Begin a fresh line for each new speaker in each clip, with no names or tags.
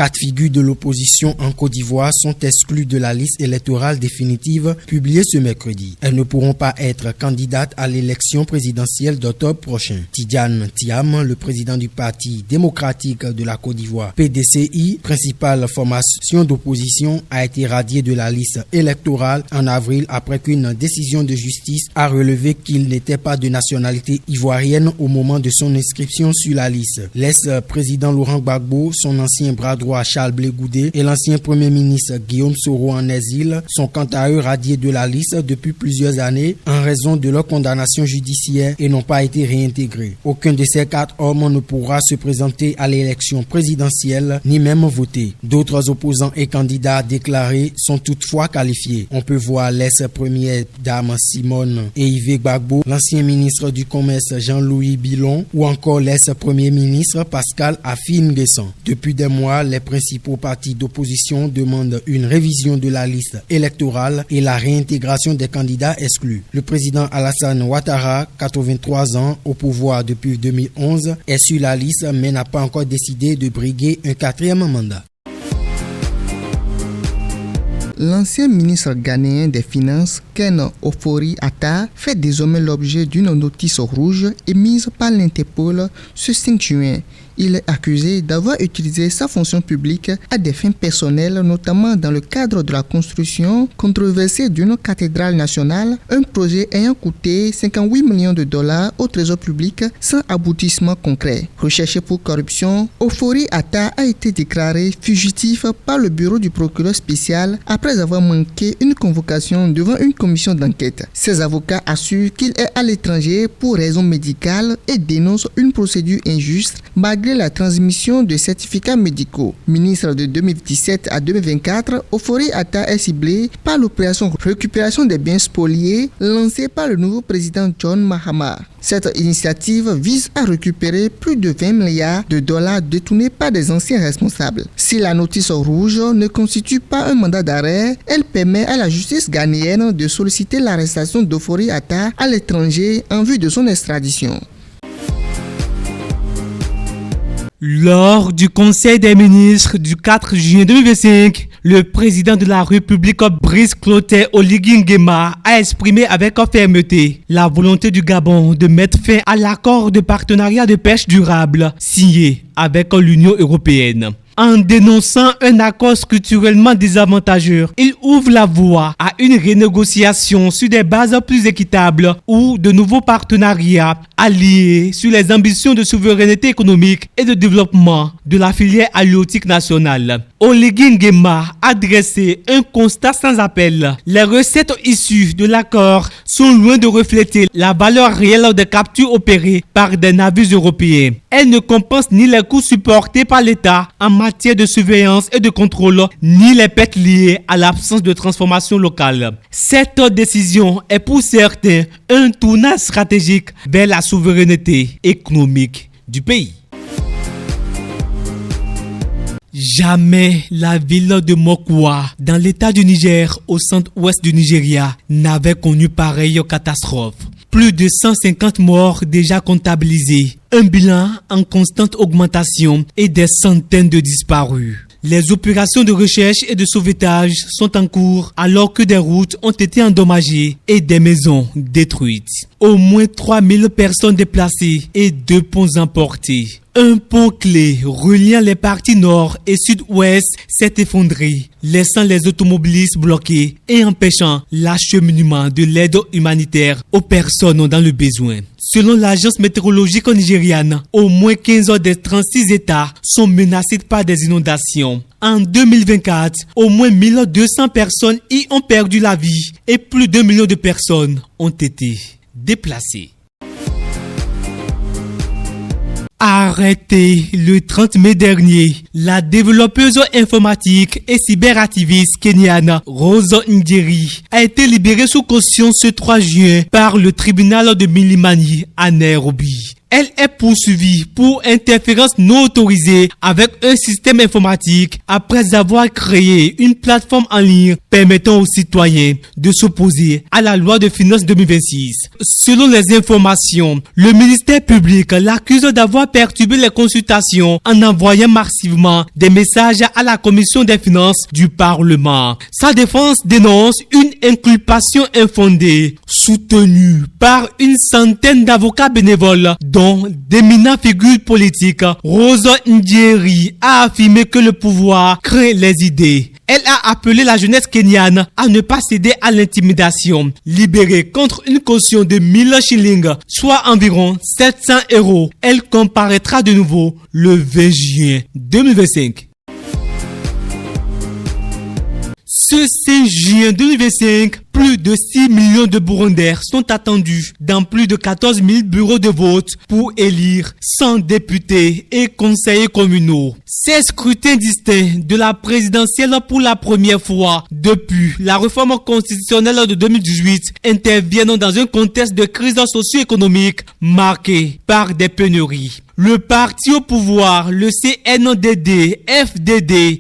4 figures de l'opposition en Côte d'Ivoire sont exclues de la liste électorale définitive publiée ce mercredi. Elles ne pourront pas être candidates à l'élection présidentielle d'octobre prochain. Tidiane Thiam, le président du Parti démocratique de la Côte d'Ivoire, PDCI, principale formation d'opposition, a été radié de la liste électorale en avril après qu'une décision de justice a relevé qu'il n'était pas de nationalité ivoirienne au moment de son inscription sur la liste. L'ex-président Laurent Gbagbo, son ancien bras droit Charles Blé Goudé et l'ancien premier ministre Guillaume Soro en exil sont quant à eux radiés de la liste depuis plusieurs années en raison de leur condamnation judiciaire et n'ont pas été réintégrés. Aucun de ces 4 hommes ne pourra se présenter à l'élection présidentielle ni même voter. D'autres opposants et candidats déclarés sont toutefois qualifiés. On peut voir l'ex-première dame Simone Eyive Gbagbo, l'ancien ministre du Commerce Jean-Louis Bilon ou encore l'ex-premier ministre Pascal Affi-N'Guessan. Depuis des mois, les principaux partis d'opposition demandent une révision de la liste électorale et la réintégration des candidats exclus. Le président Alassane Ouattara, 83 ans, au pouvoir depuis 2011, est sur la liste mais n'a pas encore décidé de briguer un 4e mandat.
L'ancien ministre ghanéen des Finances, Ken Ofori-Atta, fait désormais l'objet d'une notice rouge émise par l'Interpol ce 5 juin. Il est accusé d'avoir utilisé sa fonction publique à des fins personnelles, notamment dans le cadre de la construction controversée d'une cathédrale nationale, un projet ayant coûté 58 millions de dollars au trésor public sans aboutissement concret. Recherché pour corruption, Ofori-Atta a été déclaré fugitif par le bureau du procureur spécial après avoir manqué une convocation devant une commission d'enquête. Ses avocats assurent qu'il est à l'étranger pour raisons médicales et dénoncent une procédure injuste malgré la transmission de certificats médicaux. Ministre de 2017 à 2024, Ofori-Atta est ciblé par l'opération récupération des biens spoliés lancée par le nouveau président John Mahama. Cette initiative vise à récupérer plus de 20 milliards de dollars détournés par des anciens responsables. Si la notice rouge ne constitue pas un mandat d'arrêt, elle permet à la justice ghanéenne de solliciter l'arrestation d'Ofori-Atta à l'étranger en vue de son extradition.
Lors du Conseil des ministres du 4 juin 2025, le président de la République Brice Clotaire Oligui Nguema a exprimé avec fermeté la volonté du Gabon de mettre fin à l'accord de partenariat de pêche durable signé avec l'Union européenne. En dénonçant un accord structurellement désavantageux, il ouvre la voie à une renégociation sur des bases plus équitables ou de nouveaux partenariats alliés sur les ambitions de souveraineté économique et de développement de la filière halieutique nationale. Oligui Nguema a dressé un constat sans appel. Les recettes issues de l'accord sont loin de refléter la valeur réelle des captures opérées par des navires européens. Elles ne compensent ni les coûts supportés par l'État en matière de surveillance et de contrôle, ni les pertes liées à l'absence de transformation locale. Cette décision est pour certains un tournant stratégique vers la souveraineté économique du pays. Jamais la ville de Mokwa, dans l'état du Niger, au centre-ouest du Nigeria, n'avait connu pareille catastrophe. Plus de 150 morts déjà comptabilisés, un bilan en constante augmentation et des centaines de disparus. Les opérations de recherche et de sauvetage sont en cours alors que des routes ont été endommagées et des maisons détruites. Au moins 3000 personnes déplacées et 2 ponts emportés. Un pont clé reliant les parties nord et sud-ouest s'est effondré, laissant les automobilistes bloqués et empêchant l'acheminement de l'aide humanitaire aux personnes dans le besoin. Selon l'agence météorologique nigériane, au moins 15 des 36 États sont menacés par des inondations. En 2024, au moins 1200 personnes y ont perdu la vie et plus d'1 million de personnes ont été déplacées. Arrêtée le 30 mai dernier, la développeuse informatique et cyberactiviste kenyane Rose Njeri a été libérée sous caution ce 3 juin par le tribunal de Milimani à Nairobi. Elle est poursuivie pour interférence non autorisée avec un système informatique après avoir créé une plateforme en ligne permettant aux citoyens de s'opposer à la loi de finances 2026. Selon les informations, le ministère public l'accuse d'avoir perturbé les consultations en envoyant massivement des messages à la commission des finances du Parlement. Sa défense dénonce une inculpation infondée, soutenue par une centaine d'avocats bénévoles, dont d'éminentes figures politiques. Rose Ndieri a affirmé que le pouvoir crée les idées. Elle a appelé la jeunesse kenyane à ne pas céder à l'intimidation. Libérée contre une caution de 1000 shillings, soit environ 700 €. Elle comparaîtra de nouveau le 20 juin 2025. Ce 5 juin 2025, plus de 6 millions de Burundais sont attendus dans plus de 14 000 bureaux de vote pour élire 100 députés et conseillers communaux. Ces scrutins distincts de la présidentielle pour la première fois depuis la réforme constitutionnelle de 2018 interviennent dans un contexte de crise socio-économique marqué par des pénuries. Le parti au pouvoir, le CNDD-FDD,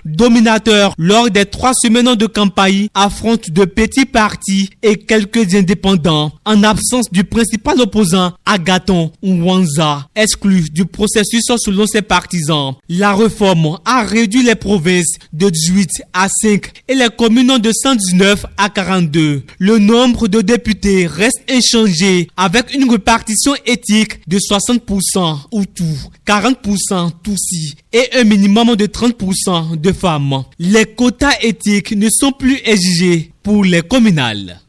dominateur lors des 3 semaines de campagne, affronte de petits partis et quelques indépendants en absence du principal opposant, Agathon Rwanda, exclu du processus selon ses partisans. La réforme a réduit les provinces de 18 à 5 et les communes de 119 à 42. Le nombre de députés reste inchangé avec une répartition éthique de 60% Hutu, 40% Tutsi et un minimum de 30% de femmes. Les quotas éthiques ne sont plus exigés pour les communales.